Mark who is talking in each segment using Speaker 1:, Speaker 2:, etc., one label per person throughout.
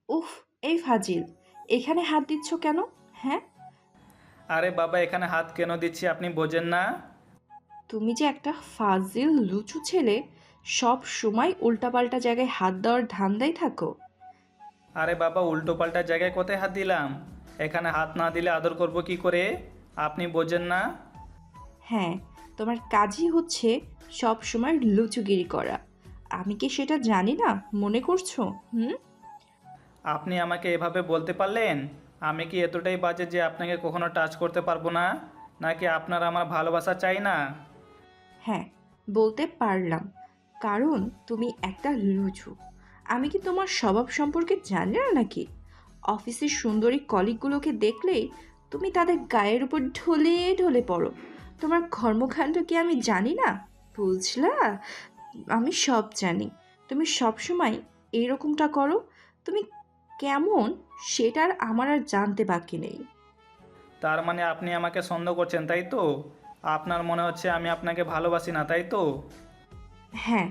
Speaker 1: উফ, এই ফাজিল, এখানে হাত দিচ্ছ কেন? হ্যাঁ,
Speaker 2: আরে বাবা, এখানে হাত কেন দিচ্ছি আপনি বোঝেন না?
Speaker 1: তুমি যে একটা ফাজিল লুচু ছেলে, সব সময় উল্টাপাল্টা জায়গায় হাত দেওয়ার ধান্দায় থাকো।
Speaker 2: আরে বাবা, উল্টো পাল্টা জায়গায় কোথায় হাত দিলাম? এখানে হাত না দিলে আদর করব কি করে? আপনি বোঝেন না?
Speaker 1: হ্যাঁ, তোমার কাজই হচ্ছে সব সময় লুচুগিরি করা। আমি কি সেটা জানি না মনে করছো? হুম।
Speaker 2: আপনি আমাকে এভাবে বলতে পারলেন? আমি কি এতটাই বাজে যে আপনাকে কখনো টাচ করতে পারবো না? নাকি আপনার আমার ভালোবাসা চাই না?
Speaker 1: হ্যাঁ, বলতে পারলাম, কারণ তুমি একটা লুচু। আমি কি তোমার স্বভাব সম্পর্কে জানি না নাকি? অফিসের সুন্দরী কলিগগুলোকে দেখলেই তুমি তাদের গায়ের উপর ঢলে ঢলে পড়ো। তোমার কর্মকাণ্ড কি আমি জানি না? বুঝলা? আমি সব জানি। তুমি সব সময় এইরকমটা করো। তুমি কেমন সেটার আমার আর জানতে বাকি নেই।
Speaker 2: তার মানে আপনি আমাকে সন্দেহ করছেন, তাই তো? আপনার মনে হচ্ছে আমি আপনাকে ভালোবাসি না, তাই তো?
Speaker 1: হ্যাঁ,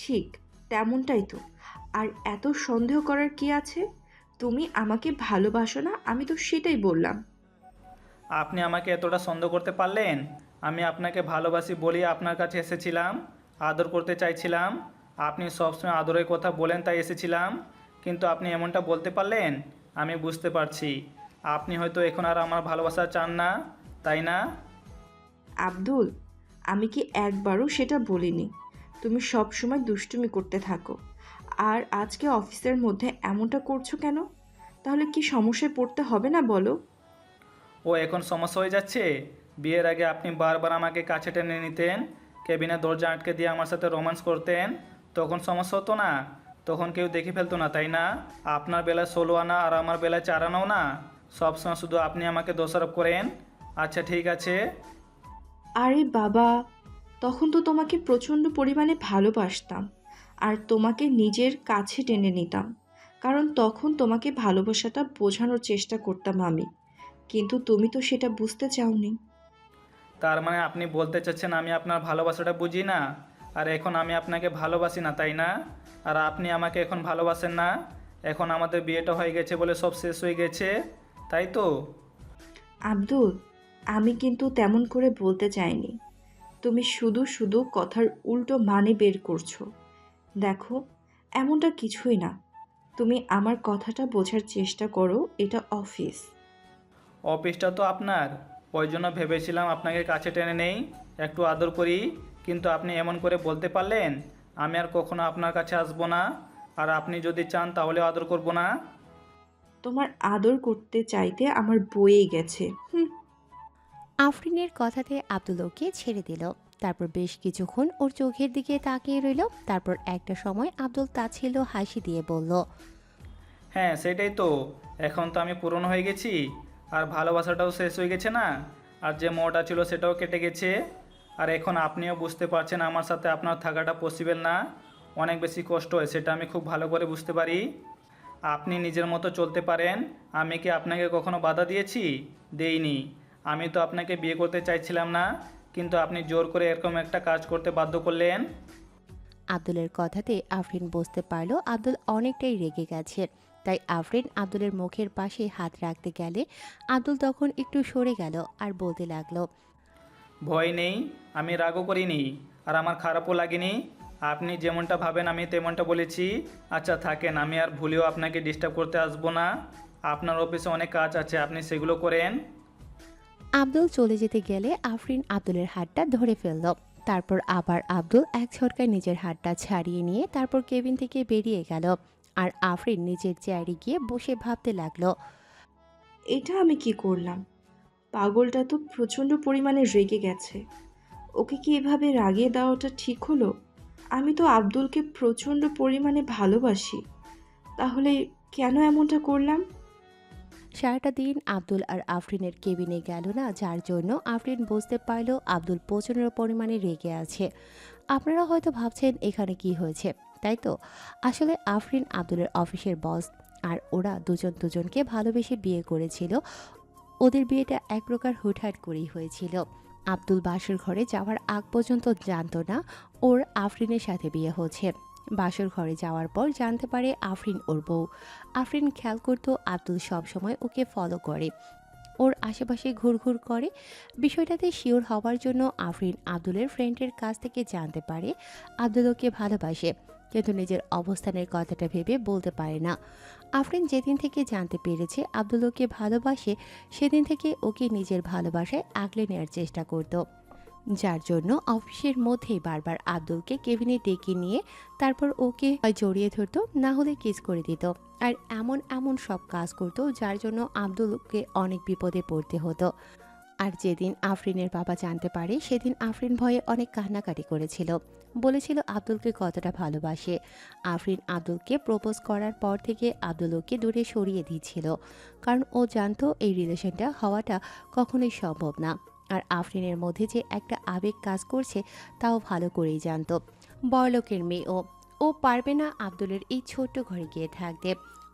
Speaker 1: ঠিক তেমনটাই তো। আর এত সন্দেহ করার কি আছে? তুমি আমাকে ভালোবাসো না, আমি তো সেটাই বললাম।
Speaker 2: আপনি আমাকে এতটা সন্দেহ করতে পারলেন? আমি আপনাকে ভালোবাসি বলেই আপনার কাছে এসেছিলাম, আদর করতে চাইছিলাম। আপনি সবসময় আদরের কথা বলেন তাই এসেছিলাম। কিন্তু আপনি এমনটা বলতে পারলেন? আমি বুঝতে পারছি আপনি হয়তো এখন আর আমার ভালোবাসা চান না, তাই না?
Speaker 1: আব্দুল, আমি কি একবারও সেটা বলিনি। তুমি সব সময় দুষ্টুমি করতে থাকো। আর আজকে অফিসের মধ্যে এমনটা করছো কেন? তাহলে কি সমস্যায় পড়তে হবে না বলো?
Speaker 2: ও এখন সমস্যা হয়ে যাচ্ছে? বিয়ের আগে আপনি বারবার আমাকে কাছে টেনে নিতেন, কেবিনে দরজা আটকে দিয়ে আমার সাথে রোম্যান্স করতেন, তখন সমস্যা হতো না? তখন কেউ দেখে ফেলতো না, তাই না? আপনার বেলায় 16 আনা আর আমার বেলায় 4 আনাও না। সবসময় শুধু আপনি আমাকে দোষারোপ করেন। আচ্ছা ঠিক আছে।
Speaker 1: আরে বাবা, তখন তো তোমাকে প্রচণ্ড পরিমাণে ভালোবাসতাম। আর তোমাকে নিজের কাছে টেনে নিতাম। কারণ তখন তোমাকে ভালোবাসাটা বোঝানোর চেষ্টা করতাম আমি। কিন্তু তুমি তো সেটা বুঝতে চাওনি।
Speaker 2: তার মানে আপনি বলতে চাচ্ছেন আমি আপনার ভালোবাসাটা বুঝি না? আর এখন আমি আপনাকে ভালোবাসি না, তাই না? আর আপনি আমাকে এখন ভালোবাসেন না? এখন আমাদের বিয়েটা হয়ে গেছে বলে সব শেষ হয়ে গেছে, তাই তো?
Speaker 1: আব্দুল, আমি কিন্তু তেমন করে বলতে চাইনি। তুমি শুধু শুধু কথার উল্টো মানে বের করছো। দেখো, এমনটা কিছুই না। তুমি আমার কথাটা বোঝার চেষ্টা করো, এটা অফিস।
Speaker 2: অফিসটা তো আপনার। ওই জন্য ভেবেছিলাম আপনাকে কাছে টেনে নেই, একটু আদর করি। কিন্তু আপনি এমন করে বলতে পারলেন? আমি আর কখনো আপনার কাছে আসবো না। আর আপনি যদি চান তাহলে আদর করব না।
Speaker 1: তোমার আদর করতে চাইতে আমার বয়ে গেছে। হুম।
Speaker 3: আফরিনের কথাতে আব্দুল ওকে ছেড়ে দিল। তারপর বেশ কিছুক্ষণ ওর চোখের দিকে তাকিয়ে রইল। তারপর একটা সময় আব্দুল তাচ্ছিল্য হাসি দিয়ে বলল,
Speaker 2: হ্যাঁ সেটাই তো। এখন তো আমি পুরনো হয়ে গেছি। আর ভালোবাসাটাও শেষ হয়ে গেছে না? আর যে মোহটা ছিল সেটাও কেটে গেছে। আর এখন আপনিও বুঝতে পারছেন আমার সাথে আপনার থাকাটা পসিবল না। অনেক বেশি কষ্ট হয়, সেটা আমি খুব ভালো করে বুঝতে পারি। আপনি নিজের মতো চলতে পারেন। আমি কি আপনাকে কখনো বাধা দিয়েছি? দেইনি। আমি তো আপনাকে বিয়ে করতে চাইছিলাম না, কিন্তু আপনি জোর করে এরকম একটা কাজ করতে বাধ্য করলেন।
Speaker 3: আব্দুলের কথাতে আফরিন বুঝতে পারল আব্দুল অনেকটাই রেগে গেছে। তাই আফরিন আব্দুলের মুখের পাশে হাত রাখতে গেলে আব্দুল তখন একটু সরে গেল আর বলতে লাগলো,
Speaker 2: ভয় নেই, আমি রাগও করিনি, আর আমার খারাপও লাগেনি। আপনি যেমনটা ভাবেন আমি তেমনটা বলেছি। আচ্ছা থাকেন, আমি আর ভুলেও আপনাকে ডিস্টার্ব করতে আসবো না। আপনার অফিসে অনেক কাজ আছে, আপনি সেগুলো করেন।
Speaker 3: আব্দুল চলে যেতে গেলে আফরিন আব্দুলের হাতটা ধরে ফেলল। তারপর আবার আব্দুল এক ঝটকায় নিজের হাতটা ছাড়িয়ে নিয়ে তারপর কেবিন থেকে বেরিয়ে গেল। আর আফরিন নিজের চেয়ারে গিয়ে বসে ভাবতে লাগলো,
Speaker 1: এটা আমি কি করলাম? পাগলটা তো প্রচণ্ড পরিমাণে রেগে গেছে। ওকে কি এভাবে রাগিয়ে দেওয়াটা ঠিক হলো? আমি তো আব্দুলকে প্রচণ্ড পরিমাণে ভালোবাসি। তাহলে কেন এমনটা করলাম?
Speaker 3: সারাটা দিন আব্দুল আর আফরিনের কেবিনে গেল না, যার জন্য আফরিন বুঝতে পারল আব্দুল প্রচণ্ড পরিমাণে রেগে আছে। আপনারা হয়তো ভাবছেন এখানে কি হয়েছে, তাই তো? আসলে আফরিন আব্দুলের অফিসের বস। আর ওরা দুজন দুজনকে ভালোবেসে বিয়ে করেছিল। ওদের বিয়েটা এক প্রকার হুটহাট করেই হয়েছিল। আব্দুল বাসর ঘরে যাওয়ার আগ পর্যন্ত জানতো না ওর আফরিনের সাথে বিয়ে হচ্ছে। বাসর ঘরে যাওয়ার পর জানতে পারে আফরিন ওর বউ। আফরিন খেয়াল করতো আব্দুল সবসময় ওকে ফলো করে, ওর আশেপাশে ঘুরঘুর করে। বিষয়টাতে শিওর হওয়ার জন্য আফরিন আব্দুলের ফ্রেন্ডের কাছ থেকে জানতে পারে আব্দুল ওকে ভালোবাসে, কিন্তু নিজের অবস্থানের কথাটা ভেবে বলতে পারে না। আফরিন যেদিন থেকে জানতে পেরেছে আব্দুল ওকে ভালোবাসে, সেদিন থেকে ওকে নিজের ভালোবাসায় আগলে নেওয়ার চেষ্টা করত, যার জন্য অফিসের মধ্যেই বারবার আব্দুলকে কেবিনে ডেকে নিয়ে তারপর ওকে হয় জড়িয়ে ধরতো, না হলে কিস করে দিত। আর এমন এমন সব কাজ করতো যার জন্য আব্দুলকে অনেক বিপদে পড়তে হতো। আর যেদিন আফরিনের বাবা জানতে পারে সেদিন আফরিন ভয়ে অনেক কান্নাকাটি করেছিল, বলেছিল আব্দুলকে কতটা ভালোবাসে। আফরিন আব্দুলকে প্রপোজ করার পর থেকে আব্দুল ওকে দূরে সরিয়ে দিয়েছিল, কারণ ও জানতো এই রিলেশনটা হওয়াটা কখনোই সম্ভব না। আর আফরিনের মধ্যে যে একটা আবেগ কাজ করছে তাও ভালো করেই জানতো। বড়লোকের মেয়ে ও পারবে না আব্দুলের এই ছোট্ট ঘরে গিয়ে থাকতে।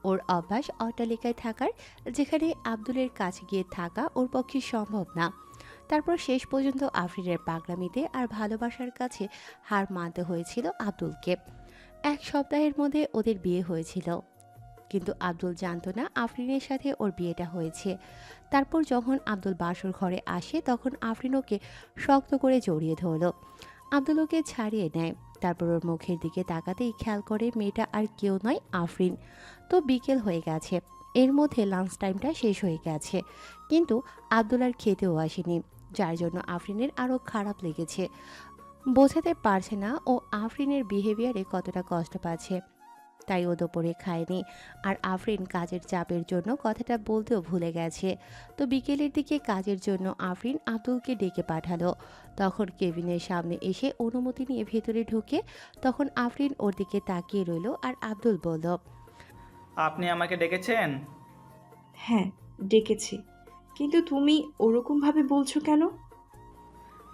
Speaker 3: ওর অভ্যাস অট্টালিকায় থাকার, যেখানে আব্দুলের কাছে গিয়ে থাকা ওর পক্ষে সম্ভব না। তারপর শেষ পর্যন্ত আফরিনের পাগলামিতে আর ভালোবাসার কাছে হার মানতে হয়েছিল আব্দুলকে। 1 সপ্তাহের মধ্যে ওদের বিয়ে হয়েছিল, কিন্তু আব্দুল জানতো না আফরিনের সাথে ওর বিয়েটা হয়েছে। তারপর যখন আব্দুল বাসর ঘরে আসে তখন আফরিন ওকে শক্ত করে জড়িয়ে ধরল। আব্দুল ওকে ছাড়িয়ে নেয়, তারপর ওর মুখের দিকে তাকাতেই খেয়াল করে মেয়েটা আর কেউ নয়, আফরিন। তো বিকেল হয়ে গেছে, এর মধ্যে লাঞ্চ টাইমটা শেষ হয়ে গেছে, কিন্তু আব্দুল আর খেতেও আসেনি, যার জন্য আফরিনের আরও খারাপ লেগেছে। বোঝাতে পারছে না ও আফরিনের বিহেভিয়ারে কতটা কষ্ট পাচ্ছে, তাই ও দুপুরে খায়নি। আর আফরিন কাজের চাপের জন্য কথাটা বলতেও ভুলে গেছে। তো বিকেলের দিকে কাজের জন্য আফরিন আব্দুলকে ডেকে পাঠালো। তখন কেবিনের সামনে এসে অনুমতি নিয়ে ভেতরে ঢুকে তখন আফরিন ওর দিকে তাকিয়ে রইল আর আব্দুল বলল,
Speaker 2: আপনি আমাকে ডেকেছেন?
Speaker 1: হ্যাঁ, ডেকেছি। কিন্তু তুমি ওরকমভাবে বলছো কেন?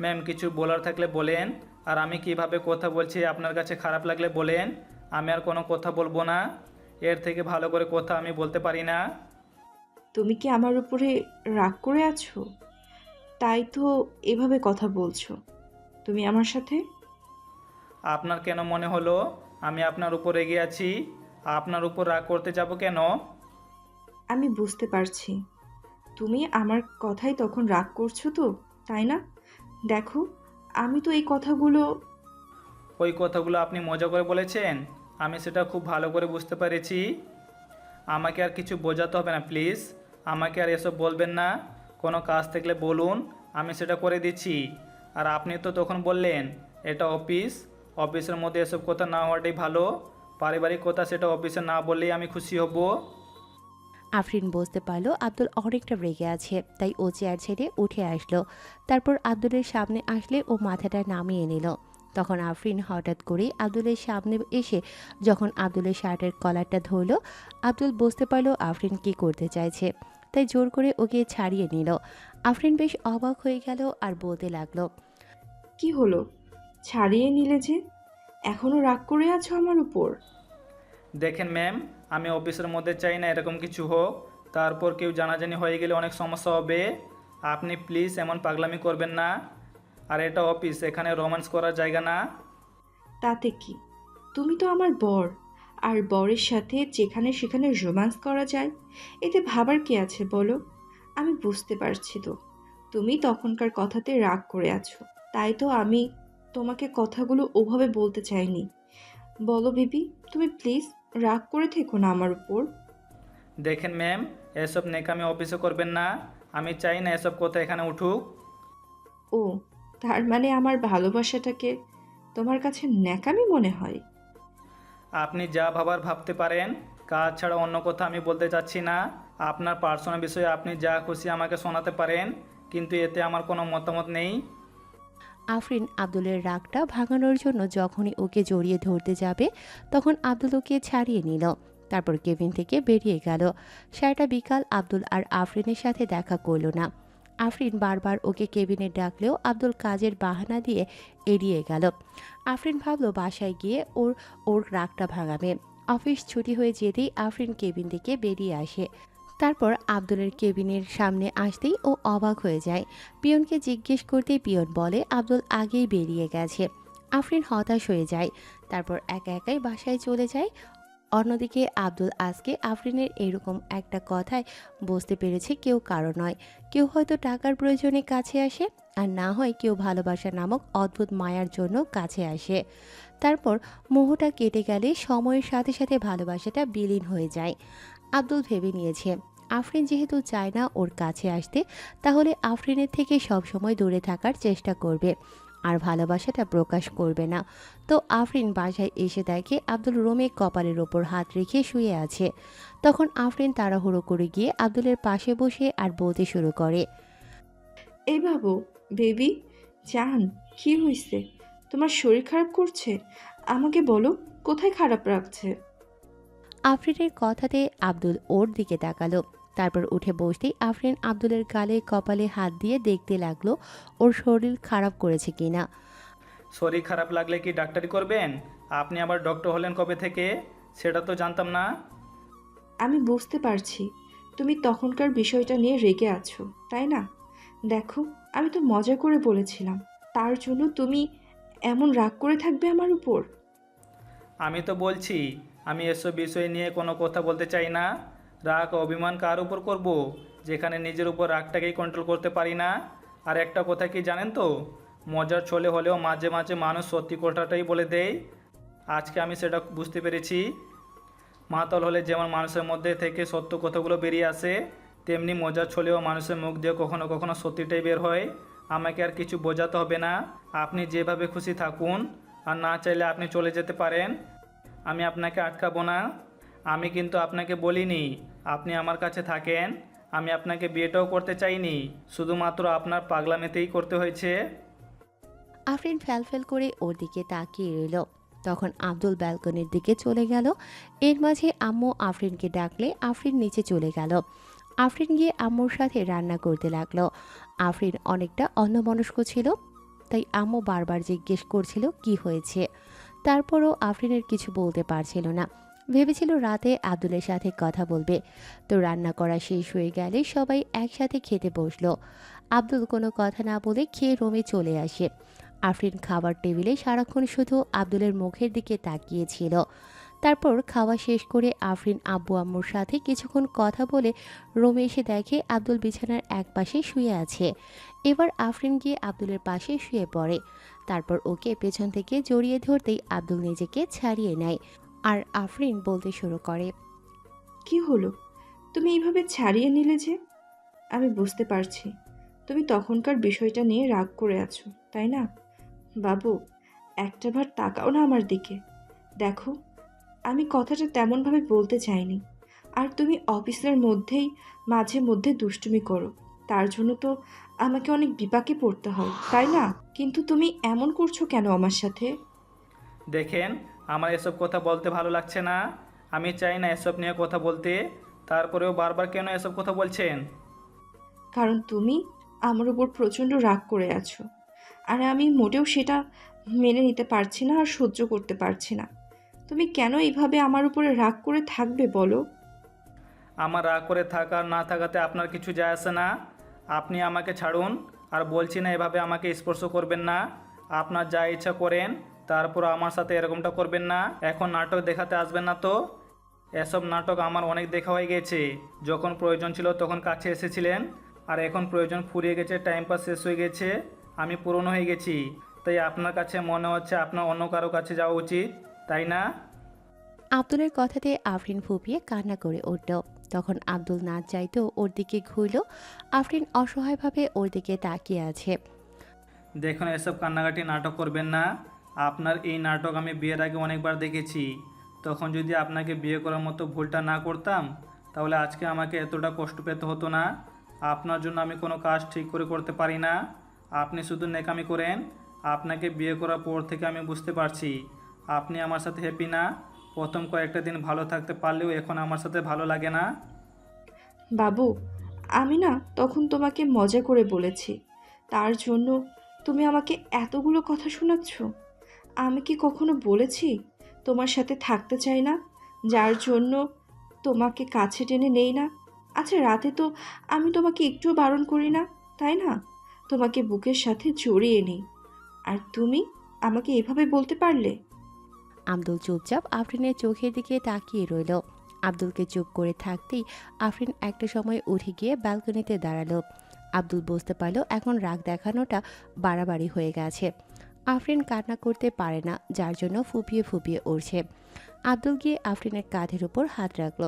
Speaker 2: ম্যাম, কিছু বলার থাকলে বলেন। আর আমি কিভাবে কথা বলছি আপনার কাছে খারাপ লাগলে বলেন, আমি আর কোনো কথা বলবো না। এর থেকে ভালো করে কথা আমি বলতে পারি না।
Speaker 1: তুমি কি আমার উপরে রাগ করে আছো? তাই তো এভাবে কথা বলছো তুমি আমার সাথে?
Speaker 2: আপনার কেন মনে হলো আমি আপনার উপর রেগে আছি? আপনার উপর রাগ করতে যাব কেন?
Speaker 1: আমি বুঝতে পারছি তুমি আমার কথাই তখন রাগ করছো তো, তাই না? দেখো, আমি তো এই কথাগুলো...
Speaker 2: ওই কথাগুলো আপনি মজা করে বলেছেন, আমি সেটা খুব ভালো করে বুঝতে পেরেছি। আমাকে আর কিছু বোঝাতে হবে না প্লিজ। আমাকে আর এসব বলবেন না। কোনো কাজ থাকলে বলুন, আমি সেটা করে দিচ্ছি। আর আপনি তো তখন বললেন এটা অফিস, অফিসের মধ্যে এসব কথা না হওয়াটাই ভালো। পারিবারিক কথা সেটা অফিসে না বললেই আমি খুশি হব।
Speaker 3: আফরিন বুঝতে পারলো আব্দুল অনেকটা রেগে আছে, তাই ও চেয়ার ছেড়ে উঠে আসলো। তারপর আব্দুলের সামনে আসলে ও মাথাটা নামিয়ে নিল। তখন আফরিন হঠাৎ করেই আব্দুলের সামনে এসে যখন আব্দুলের শার্টের কলারটা ধরলো, আব্দুল বুঝতে পারলো আফরিন কি করতে চাইছে, তাই জোর করে ওকে ছাড়িয়ে নিল। আফরিন বেশ অবাক হয়ে গেল আর বলতে লাগলো,
Speaker 1: কি হলো? ছাড়িয়ে নিলে যে? এখনো রাগ করে আছো আমার উপর?
Speaker 2: দেখেন ম্যাম, আমি অফিসের মধ্যে চাই না এরকম কিছু হোক। তারপর কেউ জানাজানি হয়ে গেলে অনেক সমস্যা হবে। আপনি প্লিজ এমন পাগলামি করবেন না। আর এটা অফিস, এখানে রোম্যান্স করার জায়গা না।
Speaker 1: তাতে কি? তুমি তো আমার বর, আর বরের সাথে যেখানে সেখানে রোম্যান্স করা যায়, এতে ভাবার কি আছে বলো? আমি বুঝতে পারছি তো তুমি তখনকার কথাতে রাগ করে আছো, তাই তো আমি তোমাকে কথাগুলো ওভাবে বলতে চাইনি। বলো বেবি, তুমি প্লিজ রাগ করে থেকো না আমার উপর।
Speaker 2: দেখেন ম্যাম, এসব নেকামি অফিসে করবেন না। আমি চাই না এসব কথা এখানে উঠুক।
Speaker 1: ও, তার মানে আমার ভালোবাসাটাকে তোমার কাছে ন্যাকামি মনে হয়?
Speaker 2: আপনি যা ভাবার ভাবতে পারেন, কাজ ছাড়া অন্য কথা আমি বলতে চাচ্ছি না। আপনার পার্সোনাল বিষয়ে আপনি যা খুশি আমাকে শোনাতে পারেন, কিন্তু এতে আমার কোনো মতামত নেই।
Speaker 3: আফরিন আব্দুলের রাগটা ভাঙানোর জন্য যখনই ওকে জড়িয়ে ধরতে যাবে তখন আব্দুল ওকে ছাড়িয়ে নিল। তারপর কেবিন থেকে বেরিয়ে গেল। সারাটা বিকাল আব্দুল আর আফরিনের সাথে দেখা করলো না। আফরিন বারবার ওকে কেবিনে ডাকলেও আব্দুল কাজের বাহানা দিয়ে এড়িয়ে গেল। আফরিন ভাবলো বাসায় গিয়ে ওর রাগটা ভাঙাবে। অফিস ছুটি হয়ে যেতেই আফরিন কেবিন থেকে বেরিয়ে আসে। তারপর আব্দুলের কেবিনের সামনে আসতেই ও অবাক হয়ে যায়। পিয়নকে জিজ্ঞেস করতেই পিয়ন বলে আব্দুল আগেই বেরিয়ে গেছে। আফরিন হতাশ হয়ে যায়, তারপর একা একাই বাসায় চলে যায়। অন্যদিকে আব্দুল আজকে আফরিনের এরকম একটা কথায় বুঝতে পেরেছে কেউ কারো নয়, কেউ হয়তো টাকার প্রয়োজনে কাছে আসে, আর না হয় কেউ ভালোবাসা নামক অদ্ভুত মায়ার জন্য কাছে আসে। তারপর মোহটা কেটে গেলে সময়ের সাথে সাথে ভালোবাসাটা বিলীন হয়ে যায়। আব্দুল ভেবে নিয়েছে আফরিন যেহেতু চায় না ওর কাছে আসতে, তাহলে আফরিনের থেকে সবসময় দূরে থাকার চেষ্টা করবে আর ভালোবাসাটা প্রকাশ করবে না। তো আফরিন বাসায় এসে দেখে আব্দুল রুমে কপালের ওপর হাত রেখে শুয়ে আছে। তখন আফরিন তাড়াহুড়ো করে গিয়ে আব্দুলের পাশে বসে আর বলতে শুরু করে।
Speaker 1: এই বাবু, বেবি, জান, কি হয়েছে? তোমার শরীর খারাপ করছে? আমাকে বলো, কোথায় খারাপ লাগছে?
Speaker 3: আফরিনের কথাতে আব্দুল ওর দিকে তাকালো। তারপর উঠে বসতেই আফরিন আব্দুলের গালে কপালে হাত দিয়ে দেখতে লাগলো ওর শরীর খারাপ করেছে কিনা।
Speaker 2: শরীর খারাপ লাগলে কি ডাক্তারি করবেন? আপনি আবার ডক্টর হলেন কবে থেকে? সেটা তো জানতাম না।
Speaker 1: আমি বুঝতে পারছি তুমি তখনকার বিষয়টা নিয়ে রেগে আছো, তাই না? দেখো, আমি তো মজা করে বলেছিলাম, তার জন্য তুমি এমন রাগ করে থাকবে আমার উপর?
Speaker 2: আমি তো বলছি আমি এসব বিষয় নিয়ে কোনো কথা বলতে চাই না। রাগ অভিমান কার উপর করব, যেখানে নিজের উপর রাগটাকেই কন্ট্রোল করতে পারি না। আর একটা কথা কি জানেন তো, মজার ছলে হলেও মাঝে মাঝে মানুষ সত্যি কথাটাই বলে দেয়। আজকে আমি সেটা বুঝতে পেরেছি। মাতাল হলে যেমন মানুষের মধ্যে থেকে সত্য কথাগুলো বেরিয়ে আসে, তেমনি মজার ছলেও মানুষের মুখ দিয়ে কখনো কখনো সত্যিটাই বের হয়। আমাকে আর কিছু বোঝাতে হবে না। আপনি যেভাবে খুশি থাকুন, আর না চাইলে আপনি চলে যেতে পারেন। আমি আপনাকে আটকাবো না। আমি কিন্তু আপনাকে বলিনি আপনি আমার কাছে থাকেন। আমি আপনাকে বিয়েটাও করতে চাইনি, শুধুমাত্র আপনার পাগলামিতেই করতে হয়েছে।
Speaker 3: আফরিন ফ্যালফ্যাল করে ওর দিকে তাকিয়ে রইল। তখন আব্দুল ব্যালকনির দিকে চলে গেল। এর মাঝে আম্মু আফরিনকে ডাকলে আফরিন নিচে চলে গেল। আফরিন গিয়ে আম্মুর সাথে রান্না করতে লাগলো। আফরিন অনেকটা অন্যমনস্ক ছিল, তাই আম্মু বারবার জিজ্ঞেস করছিল কি হয়েছে। তারপরও আফরিনের কিছু বলতে পারছিল না। ভেবেছিল রাতে আব্দুলের সাথে কথা বলবে। তো রান্না করা শেষ হয়ে গেলে সবাই একসাথে খেতে বসলো। আব্দুল কোনো কথা না বলে খেয়ে রুমে চলে আসে। আফরিন খাবার টেবিলে সারাক্ষণ শুধু আব্দুলের মুখের দিকে তাকিয়েছিল। তারপর খাওয়া শেষ করে আফরিন আব্বু আম্মুর সাথে কিছুক্ষণ কথা বলে রুমে এসে দেখে আব্দুল বিছানার এক পাশে শুয়ে আছে। এবার আফরিন গিয়ে আব্দুলের পাশে শুয়ে পড়ে। তারপর ওকে পেছন থেকে জড়িয়ে ধরতেই আব্দুল নিজেকে ছাড়িয়ে নেয় আর আফরিন বলতে শুরু করে।
Speaker 1: কি হলো? তুমি এইভাবে ছাড়িয়ে নিলে যে? আমি বুঝতে পারছি তুমি তখনকার বিষয়টা নিয়ে রাগ করে আছো, তাই না? বাবু, একটাবার তাকাও না আমার দিকে। দেখো, আমি কথাটা তেমনভাবে বলতে চাইনি। আর তুমি অফিসের মধ্যেই মাঝে মধ্যে দুষ্টুমি করো, তার জন্য তো আমাকে অনেক বিপাকে পড়তে হয়, তাই না? কিন্তু তুমি এমন করছো কেন আমার সাথে?
Speaker 2: দেখেন, আমার এসব কথা বলতে ভালো লাগছে না। আমি চাই না এসব নিয়ে কথা বলতে। তারপরেও বারবার কেন এসব কথা বলছেন?
Speaker 1: কারণ তুমি আমার উপর প্রচণ্ড রাগ করে আছো, আর আমি মোটেও সেটা মেনে নিতে পারছি না আর সহ্য করতে পারছি না। তুমি কেন এইভাবে আমার উপরে রাগ করে থাকবে বলো?
Speaker 2: আমার রাগ করে থাকা আর না থাকাতে আপনার কিছু যায় আসে না। আপনি আমাকে ছাড়ুন। আর বলছি না এভাবে আমাকে স্পর্শ করবেন না। আপনার যা ইচ্ছা করেন, তারপর আমার সাথে এরকমটা করবেন না। এখন নাটক দেখাতে আসবেন না তো। এসব নাটক আমার অনেক দেখা হয়ে গেছে। যখন প্রয়োজন ছিল তখন কাছে এসেছিলেন, আর এখন প্রয়োজন ফুরিয়ে গেছে, টাইম পাস শেষ হয়ে গেছে, আমি পুরনো হয়ে গেছি। তাই আপনার কাছে মনে হচ্ছে আপনার অন্য কারো কাছে যাওয়া উচিত, তাই না?
Speaker 3: আব্দুলের কথাতে আফরিন ফুপিয়ে কান্না করে উঠল। তখন আব্দুল না চাইতেও ওর দিকে ঘুরল। আফরিন অসহায়ভাবে ওর দিকে তাকিয়ে আছে।
Speaker 2: দেখুন, এসব কান্নাকাটি নাটক করবেন না। আপনার এই নাটক আমি বিয়ের আগে অনেকবার দেখেছি। তখন যদি আপনাকে বিয়ে করার মতো ভুলটা না করতাম, তাহলে আজকে আমাকে এতটা কষ্ট পেতে হতো না। আপনার জন্য আমি কোনো কাজ ঠিক করে করতে পারি না। আপনি শুধু নেকামি করেন। আপনাকে বিয়ে করার পর থেকে আমি বুঝতে পারছি আপনি আমার সাথে হ্যাপি না। প্রথম কয়েকটা দিন ভালো থাকতে পারলেও এখন আমার সাথে ভালো লাগে না।
Speaker 1: বাবু, আমি না তখন তোমাকে মজা করে বলেছি, তার জন্য তুমি আমাকে এতগুলো কথা শোনাচ্ছ? আমি কি কখনো বলেছি তোমার সাথে থাকতে চাই না, যার জন্য তোমাকে কাছে টেনে নেই না? আচ্ছা রাতে তো আমি তোমাকে একটুও বারণ করি না, তাই না? তোমাকে বুকের সাথে জড়িয়ে নিই, আর তুমি আমাকে এভাবে বলতে পারলে?
Speaker 3: আব্দুল চুপচাপ আফরিনের চোখের দিকে তাকিয়ে রইল। আব্দুলকে চুপ করে থাকতেই আফরিন একটা সময় উঠে গিয়ে ব্যালকনিতে দাঁড়ালো। আব্দুল বুঝতে পারল এখন রাগ দেখানোটা বাড়াবাড়ি হয়ে গেছে। আফরিন কান্না করতে পারে না, যার জন্য ফুপিয়ে ফুপিয়ে উঠছে। আব্দুল গিয়ে আফরিনের কাঁধের ওপর হাত রাখল।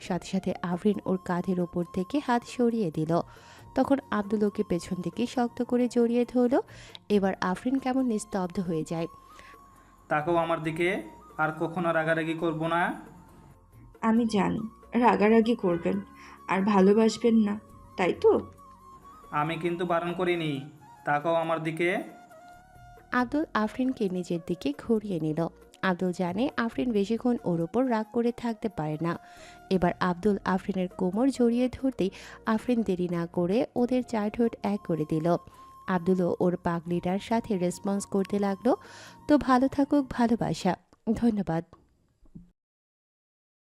Speaker 3: সাথে সাথে আফরিন ওর কাঁধের ওপর থেকে হাত সরিয়ে দিল। তখন আব্দুল ওকে পেছন থেকে শক্ত করে জড়িয়ে ধরল। এবার আফরিন কেমন নিস্তব্ধ হয়ে যায়।
Speaker 2: তাকেও আমার দিকে, আর কখনো রাগারাগি করবো না।
Speaker 1: আমি জানি রাগারাগি করবেন আর ভালোবাসবেন না, তাই তো?
Speaker 2: আমি কিন্তু বারণ করিনি, তাকাও আমার দিকে।
Speaker 3: আব্দুল আফরিনকে নিজের দিকে ঘুরিয়ে নিল। আব্দুল জানে আফরিন বেশিক্ষণ ওর ওপর রাগ করে থাকতে পারে না। এবার আব্দুল আফরিনের কোমর জড়িয়ে ধরতেই আফরিন দেরি না করে ওদের চার ঠোঁট এক করে দিল। আব্দুলও ওর পাগলিটার সাথে রেসপন্স করতে লাগলো। তো ভালো থাকুক ভালোবাসা। ধন্যবাদ।